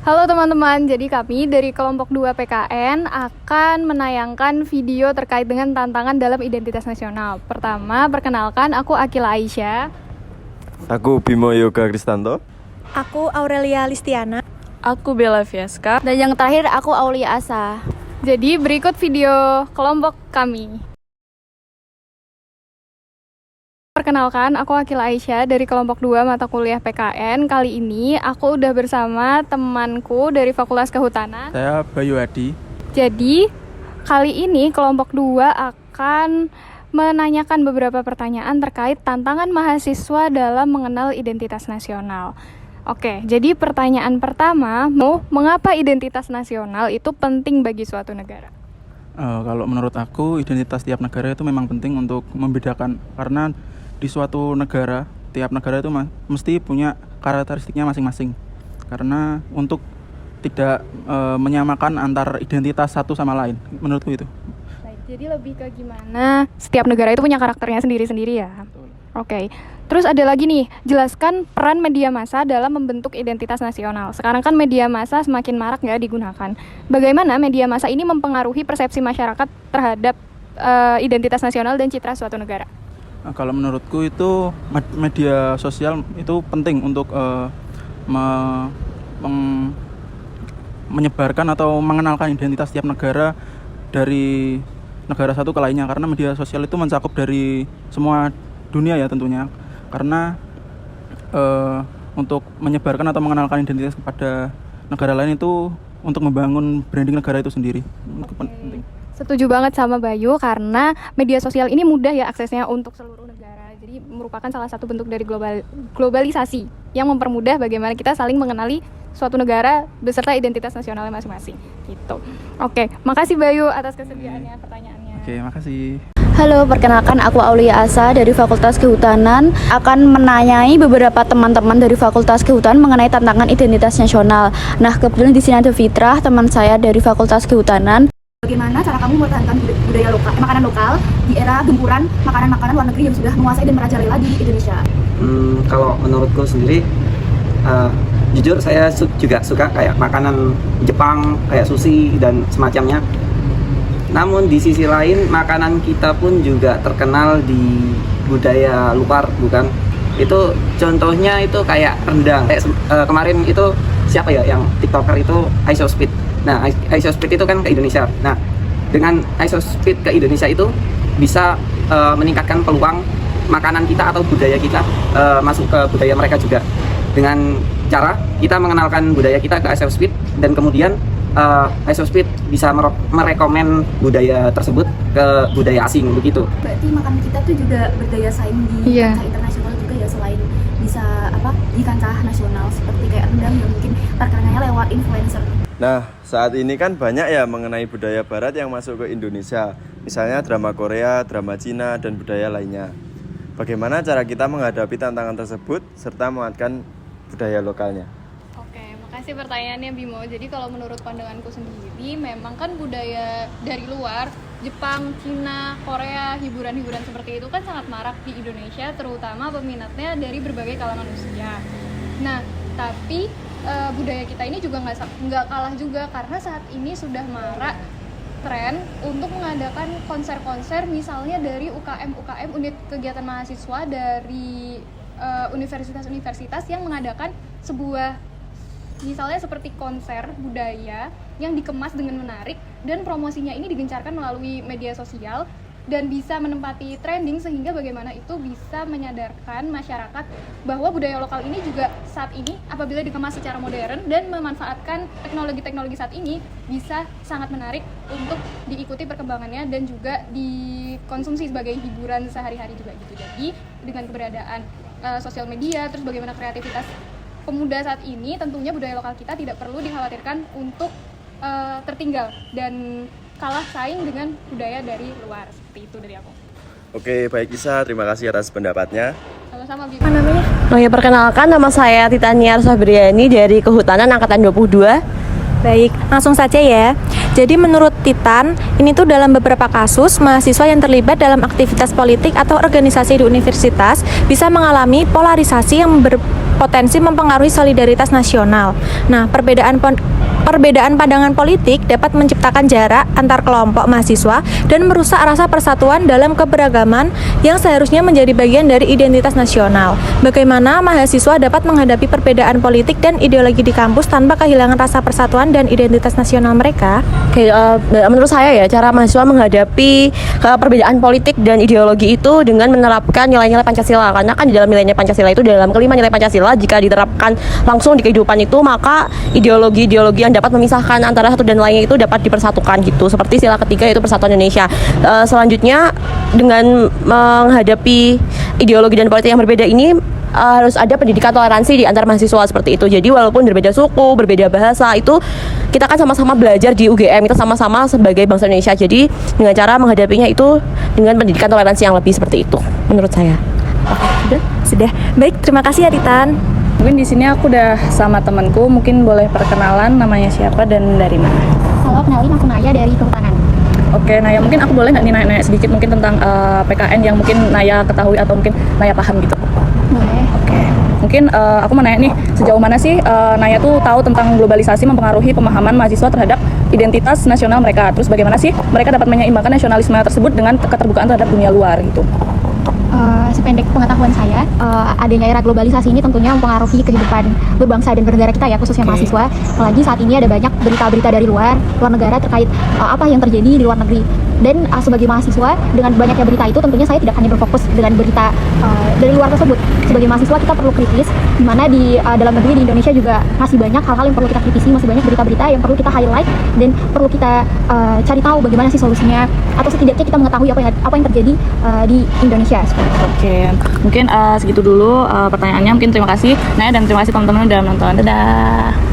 Halo teman-teman, jadi kami dari kelompok 2 PKN akan menayangkan video terkait dengan tantangan dalam identitas nasional. Pertama, perkenalkan, aku Akila Aisyah. Aku Bimo Yoga Kristanto. Aku Aurelia Listiana. Aku Bella Fiaska. Dan yang terakhir aku Aulia Asa. Jadi berikut video kelompok kami. Perkenalkan, aku Akila Aisyah dari kelompok 2 mata kuliah PKN. Kali ini aku udah bersama temanku dari Fakultas Kehutanan. Saya Bayu Hadi. Jadi, kali ini kelompok 2 akan menanyakan beberapa pertanyaan terkait tantangan mahasiswa dalam mengenal identitas nasional. Oke, jadi pertanyaan pertama, mengapa identitas nasional itu penting bagi suatu negara? Kalau menurut aku, identitas tiap negara itu memang penting untuk membedakan, karena di suatu negara, tiap negara itu mesti punya karakteristiknya masing-masing. Karena untuk tidak menyamakan antar identitas satu sama lain, menurutku itu. Baik, jadi lebih ke gimana setiap negara itu punya karakternya sendiri-sendiri ya. Betul. Oke, terus ada lagi nih, jelaskan peran media massa dalam membentuk identitas nasional. Sekarang kan media massa semakin marak ya digunakan. Bagaimana media massa ini mempengaruhi persepsi masyarakat terhadap identitas nasional dan citra suatu negara? Nah, kalau menurutku itu media sosial itu penting untuk menyebarkan atau mengenalkan identitas tiap negara dari negara satu ke lainnya, karena media sosial itu mencakup dari semua dunia ya tentunya, karena untuk menyebarkan atau mengenalkan identitas kepada negara lain itu untuk membangun branding negara itu sendiri. Penting. Setuju banget sama Bayu, karena media sosial ini mudah ya aksesnya untuk seluruh negara. Jadi merupakan salah satu bentuk dari globalisasi yang mempermudah bagaimana kita saling mengenali suatu negara beserta identitas nasionalnya masing-masing. Gitu. Oke, makasih Bayu atas kesediaannya pertanyaannya. Oke, makasih. Halo, perkenalkan aku Aulia Asa dari Fakultas Kehutanan, akan menanyai beberapa teman-teman dari Fakultas Kehutanan mengenai tantangan identitas nasional. Nah, kebetulan di sini ada Fitrah, teman saya dari Fakultas Kehutanan. Bagaimana cara kamu mempertahankan budaya lokal, makanan lokal di era gempuran makanan-makanan luar negeri yang sudah menguasai dan merajalela di Indonesia? Kalau menurutku sendiri, jujur saya juga suka kayak makanan Jepang, kayak sushi dan semacamnya. Namun di sisi lain, makanan kita pun juga terkenal di budaya luar, bukan? Itu contohnya itu kayak rendang. Kemarin itu siapa ya yang TikToker itu Isospeed. Nah, Isospeed itu kan ke Indonesia. Nah, dengan Isospeed ke Indonesia itu bisa meningkatkan peluang makanan kita atau budaya kita masuk ke budaya mereka juga. Dengan cara kita mengenalkan budaya kita ke Isospeed, dan kemudian Isospeed bisa merekomen budaya tersebut ke budaya asing, begitu. Berarti makanan kita tuh juga berdaya saing di kancah internasional juga ya, selain bisa di kancah nasional seperti kayak rendang yang mungkin terkenalnya lewat influencer. Nah, saat ini kan banyak ya mengenai budaya barat yang masuk ke Indonesia. Misalnya drama Korea, drama Cina, dan budaya lainnya. Bagaimana cara kita menghadapi tantangan tersebut serta menguatkan budaya lokalnya? Oke, makasih pertanyaannya Bimo. Jadi kalau menurut pandanganku sendiri, memang kan budaya dari luar, Jepang, Cina, Korea, hiburan-hiburan seperti itu kan sangat marak di Indonesia, terutama peminatnya dari berbagai kalangan usia. Nah, tapi budaya kita ini juga nggak kalah juga, karena saat ini sudah marak tren untuk mengadakan konser-konser, misalnya dari UKM unit kegiatan mahasiswa dari universitas-universitas yang mengadakan sebuah misalnya seperti konser budaya yang dikemas dengan menarik, dan promosinya ini digencarkan melalui media sosial dan bisa menempati trending, sehingga bagaimana itu bisa menyadarkan masyarakat bahwa budaya lokal ini juga saat ini apabila dikemas secara modern dan memanfaatkan teknologi-teknologi saat ini bisa sangat menarik untuk diikuti perkembangannya dan juga dikonsumsi sebagai hiburan sehari-hari juga gitu. Jadi dengan keberadaan sosial media, terus bagaimana kreativitas pemuda saat ini, tentunya budaya lokal kita tidak perlu dikhawatirkan untuk tertinggal dan kalah saing dengan budaya dari luar. Seperti itu dari aku. Oke, baik Isa, terima kasih atas pendapatnya. Sama-sama, Bimo. Apa namanya? Oh ya, perkenalkan, nama saya Titania Arsabriani dari Kehutanan Angkatan 22. Baik, langsung saja ya. Jadi menurut Titan, ini tuh dalam beberapa kasus, mahasiswa yang terlibat dalam aktivitas politik atau organisasi di universitas bisa mengalami polarisasi yang berpotensi mempengaruhi solidaritas nasional. Nah, perbedaan pandangan politik dapat menciptakan jarak antar kelompok mahasiswa dan merusak rasa persatuan dalam keberagaman yang seharusnya menjadi bagian dari identitas nasional. Bagaimana mahasiswa dapat menghadapi perbedaan politik dan ideologi di kampus tanpa kehilangan rasa persatuan dan identitas nasional mereka? Oke, menurut saya ya, cara mahasiswa menghadapi perbedaan politik dan ideologi itu dengan menerapkan nilai-nilai Pancasila. Karena kan di dalam nilai Pancasila itu, dalam kelima nilai Pancasila, jika diterapkan langsung di kehidupan itu, maka ideologi-ideologi yang dapat memisahkan antara satu dan lainnya itu dapat dipersatukan gitu. Seperti sila ketiga, yaitu persatuan Indonesia. Selanjutnya, dengan menghadapi ideologi dan politik yang berbeda ini, harus ada pendidikan toleransi di antar mahasiswa seperti itu. Jadi walaupun berbeda suku, berbeda bahasa, itu kita kan sama-sama belajar di UGM, kita sama-sama sebagai bangsa Indonesia. Jadi dengan cara menghadapinya itu dengan pendidikan toleransi yang lebih seperti itu, menurut saya. Sudah. Baik, terima kasih ya Titan. Mungkin di sini aku udah sama temanku, mungkin boleh perkenalan namanya siapa dan dari mana. Halo, kenalin aku Naya dari Kehutanan. Oke, Naya, mungkin aku boleh nggak nih nanya sedikit mungkin tentang PKN yang mungkin Naya ketahui atau mungkin Naya paham gitu? Boleh. Oke, mungkin aku mau nanya nih, sejauh mana sih Naya tuh tahu tentang globalisasi mempengaruhi pemahaman mahasiswa terhadap identitas nasional mereka? Terus bagaimana sih mereka dapat menyeimbangkan nasionalisme tersebut dengan keterbukaan terhadap dunia luar gitu? Sependek pengetahuan saya, adanya era globalisasi ini tentunya mempengaruhi kehidupan berbangsa dan bernegara kita ya, khususnya mahasiswa. Apalagi saat ini ada banyak berita-berita dari luar negara terkait apa yang terjadi di luar negeri. Dan sebagai mahasiswa, dengan banyaknya berita itu tentunya saya tidak hanya berfokus dengan berita dari luar tersebut. Sebagai mahasiswa kita perlu kritis, di mana di dalam negeri di Indonesia juga masih banyak hal-hal yang perlu kita kritisi, masih banyak berita-berita yang perlu kita highlight dan perlu kita cari tahu bagaimana sih solusinya, atau setidaknya kita mengetahui apa yang terjadi di Indonesia. Oke, mungkin segitu dulu pertanyaannya. Mungkin terima kasih Naya dan terima kasih teman-teman udah menonton. Dadah.